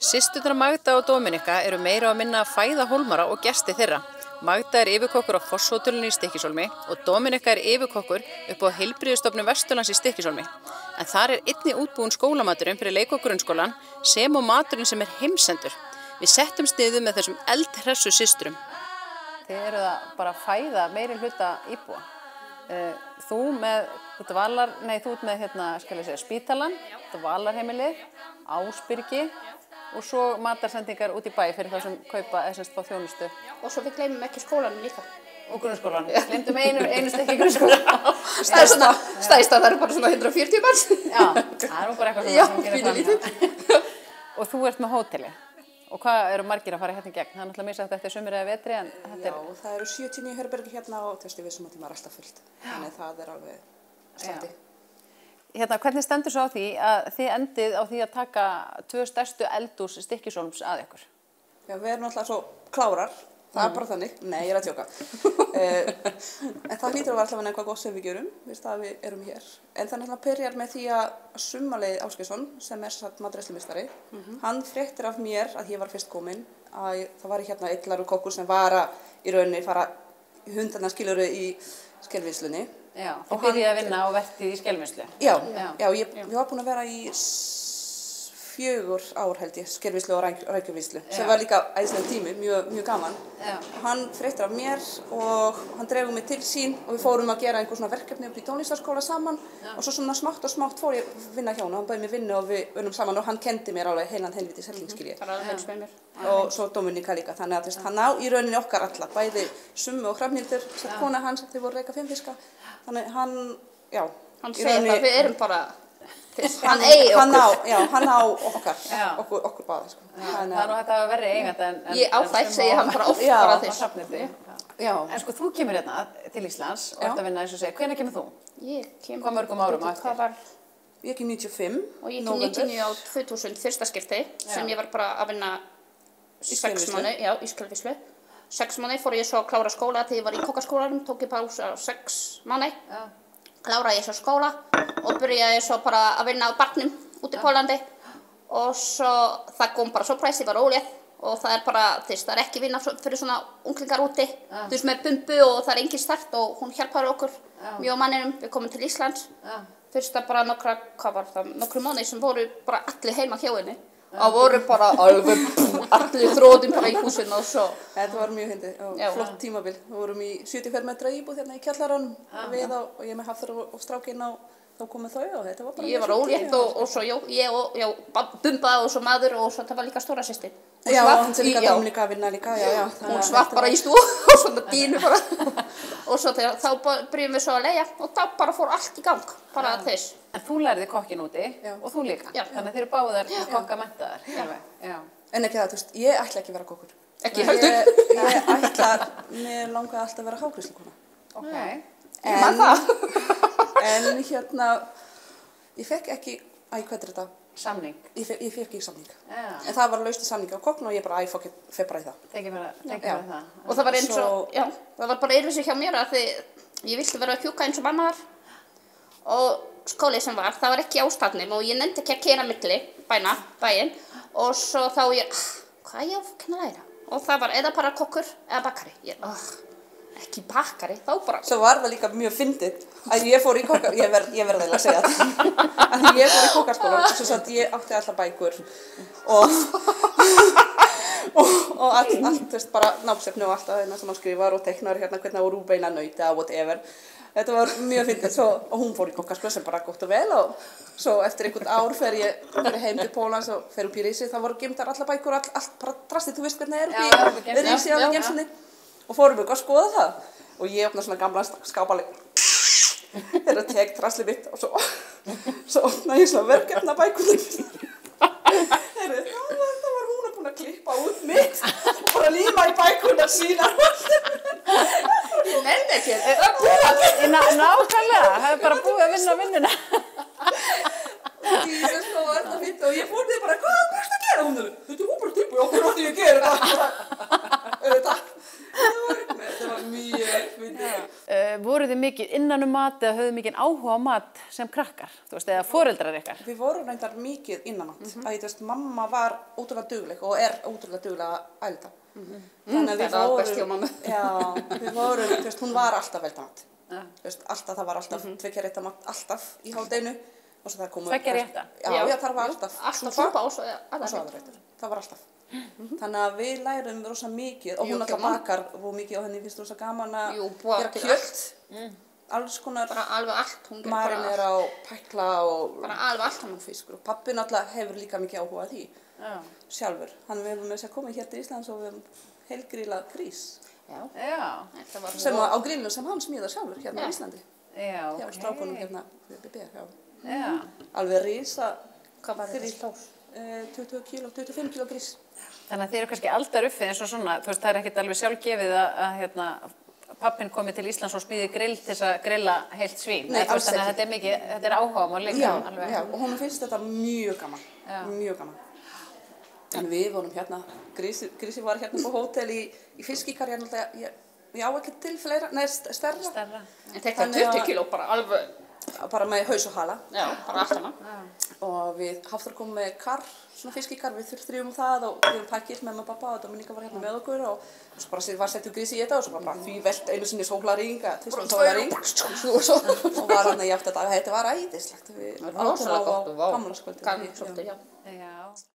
Systurnar Magda og Dominika eru meira að minna að fæða hólmara og gesti þeirra. Magda er yfirkokkur á Fosshótelinu í Stykkishólmi og Dominika er yfirkokkur upp á Heilbrigðisstofnun Vesturlands í Stykkishólmi. En þar er einnig útbúinn skólamaturinn fyrir leik- og grunnskólann sem og maturinn sem er heimsendur. Við settum stiðu með þessum eldhressu systurum. Þið eru það bara að fæða meiri hluta íbúa. Þú ert með spítalan, dvalarheimilið, Ásbyrgi og svo matarsendingar út í bæ fyrir þá sem kaupa fá þjónustu. Og svo við gleymum ekki skólanum líka. Og grunnskólan. Gleymdum einu stykki grunnskólan. Stærsta það eru bara svona 140 manns. Já, það er nú bara eitthvað Já, sem pínu lítið. Og þú ert með hóteli. Og hvað eru margir að fara hérna í gegn? Það er náttúrulega misjafnt eftir sumri eða vetri en þetta Já, það eru 79 herbergi hérna og við vissum að tíma er alltaf fullt. Þannig það er alveg slatti. Hvernig stendur svo á því að þið endið á því að taka 2 stærstu eldhús Stykkishólms að ykkur? Já, við erum alltaf svo klárar. Það er bara þannig. Nei, ég er að tjóka. En það hlýtur að vera alltaf eitthvað gott sem við gerum, við erum hér. En það náttúrulega byrjar með því að Sumarleið Ásgeirsson, sem er matreiðslumistari, hann fréttir af mér að ég var fyrst komin, að það var hérna einn larukokkur sem var að í rauninni fara hundarna skiluru í skelvinslunni. Já, þið byrjaði að vinna á vertíð í skelvinnslu. Já, ég var búin að vera í 4 ár held ég, skelvinnslu og rækjuvinnslu, sem var líka æðislegur tími, mjög gaman. Hann fréttir af mér og hann dregur mig til sín og við fórum að gera einhver svona verkefni upp í tónlistarskóla saman og svo svona smátt og smátt fór ég að vinna hjá hann og hann bauð mér vinnu og við unnum saman og hann kendi mér alveg heilan helvítis hellingsskilji. Það er alveg helst með mér. Og svo Dominika líka, þannig að hann á í rauninni okkar alla, bæði Summu og Hrafnhildur, sem kona hans, þau voru reka 5 fiska. Þannig hann segir það, við erum bara, hann eigi okkur. Hann á okkur báða, sko. Það er nú hægt að verri eigandi en... Ég á þær, segir hann bara oft bara þess. En sko, þú kemur hérna til Íslands og ert að vinna eins og segja, hvenær kemur þú? Ég kem... Hvað mörgum árum á eftir? Ég kem 95. Og ég kem 99 á 2000 fyrsta skipti, sem ég var bara að vinna 6 mánuði, já, í skelvinnslu. 6 mánuði fór ég svo að klára skóla þegar ég var í kokkaskólanum, tók ég pásu á 6 mánuði. Kláraði ég svo skóla og byrjaði svo bara að vinna á barnum út í Pólandi. Og svo það kom bara surprise, ég var ólétt og það er bara, það er ekki vinna fyrir svona unglingar úti. Með bumbu og það er engin start og hún hjálpaði okkur mjög á manninum, við komum til Íslands. Fyrsta bara nokkru mánuði sem voru bara allir heima hjá henni. Það voru bara alveg allir þróðin bara í húsinu og svo. Þetta var mjög fyndið og flott tímabil. Við vorum í 75 metra íbúð hérna í kjallaranum og ég með Hafþór og strákinn og þá komu þau og þetta var bara ég var ólétt og svo ég Bumba og svo maður og svo það var líka stóra systir. Já, hún sem líka Dominika að vinna líka, já. Hún svart bara í stúu og svona dínu bara. Og svo þá byrjum við svo að leigja og þá bara fór allt í gang, bara þess. En þú lærði kokkinn úti og þú líka, þannig að þeir eru báðar kokkamenntaðar. En ekki það, þú veist, ég ætla ekki að vera kokkur. Ekki heldur. Mér langaði alltaf að vera hágreiðslukona. Ok. En hérna, ég fekk ekki, hvað er þetta? Samning. Ég fekk ekki samning. En það var laust í samningi á kokkn og ég bara, fer bara í það. Tekið bara það. Og það var eins og, það var bara yfir sig hjá mér að ég vildi vera að hjúka eins og mamma var. Og skólið sem var, það var ekki ástafnum og ég nefndi ekki að keyra milli bæinn. Og svo þá hvað ég á að kenna læra? Og það var eða bara kokkur eða bakari. Ekki bakari, þá bara. Svo var það líka mjög fyndið að ég fór í kokkar, ég verði að segja það. Að ég fór í kokkarskóla og svo satt ég átti alltaf bækur og allt, þú veist, bara námsefni og alltaf sem hann skrifar og teiknar hérna hvernig það voru úbeina nauta og whatever. Þetta var mjög fyndið og hún fór í kokkarskóla sem bara gott og vel og svo eftir einhvern ár fer ég heim til Pólans og fer upp í Rísi, það voru geymdar allar bækur, allt bara drastið, þú veist hvernig það er upp í Rísi á geymslunni. Og fórum við að skoða það og ég opnaði svona gamla skápaleg þegar tek traslið mitt og svo opnaði ég svona verkefnabækunum. Það var hún að búin að klippa út mitt og bara líma í bækuna sína. Ég nefndi ekki Nákvæmlega, það er bara búið að vinna vinnuna. Og ég fór því bara, hvað ertu að gera? Þetta var bara tilbúið, okkur átti ég að gera þetta. Þetta var mjög fyndið. Voruð þið mikið mikið innan mat eða höfðu mikið áhuga á mat sem krakkar, þú veist, eða foreldrar ykkar? Við vorum reyndar mikið innanátt. Að þú veist, mamma var ótrúlega dugleg og ótrúlega dugleg að elda. Þannig að Það var best hjá mömmu. Já, við vorum, þú veist, hún var alltaf eldamat. Þú veist, alltaf, það var alltaf tveggja rétta mat, alltaf í hádeginu. Og svo það komu... Tveggja rétta? Já, það var alltaf. Alltaf súpa og svo aðrættur. Það var alltaf. Þannig að við lærum rosa mikið og hún alltaf bakar og mikið og henni finnst rosa gaman að gera kjöt. Alls konar bara alveg allt. Marinera og pækla og bara alveg allt hann. Fiskur. Og pabbi náttúrulega hefur líka mikið áhuga því sjálfur. Þannig við hefum með þess að koma hér til Íslands og við hefum heilgrillað grís. Sem á grillinu sem hann smíðar sjálfur hérna á Íslandi. Hjá strákunum hérna við BB. Alveg risa. Hvað var þetta stór? 20 kíló, 25 kíló grís. Þannig að þið eru kannski aldar uppið eins og svona, þú veist, það ekkert alveg sjálfgefið að pappinn komi til Íslands og smíði grill til þess að grilla heilt svín. Nei, alls ekki. Þannig að þetta er áhugamál líka. Já, og honum finnst þetta mjög gaman, mjög gaman. En við vorum hérna, Grísi var hérna på hótel í fiskikar, ég á ekki til fleira, stærra. En þetta 20 kíló bara alveg. Bara með haus og hala. Já, bara allt hana. Og við Hafþór komum með svona fiskikar, við þrjum það og við pakkið með pappa og Dominika var hérna með okkur og svo bara var settur Grísi í þetta og svo bara því velt einu sinni sólarring, sólarring og var hann að játa þetta, þetta var æðislegt. Við rosalega gott og gamla skvöldið.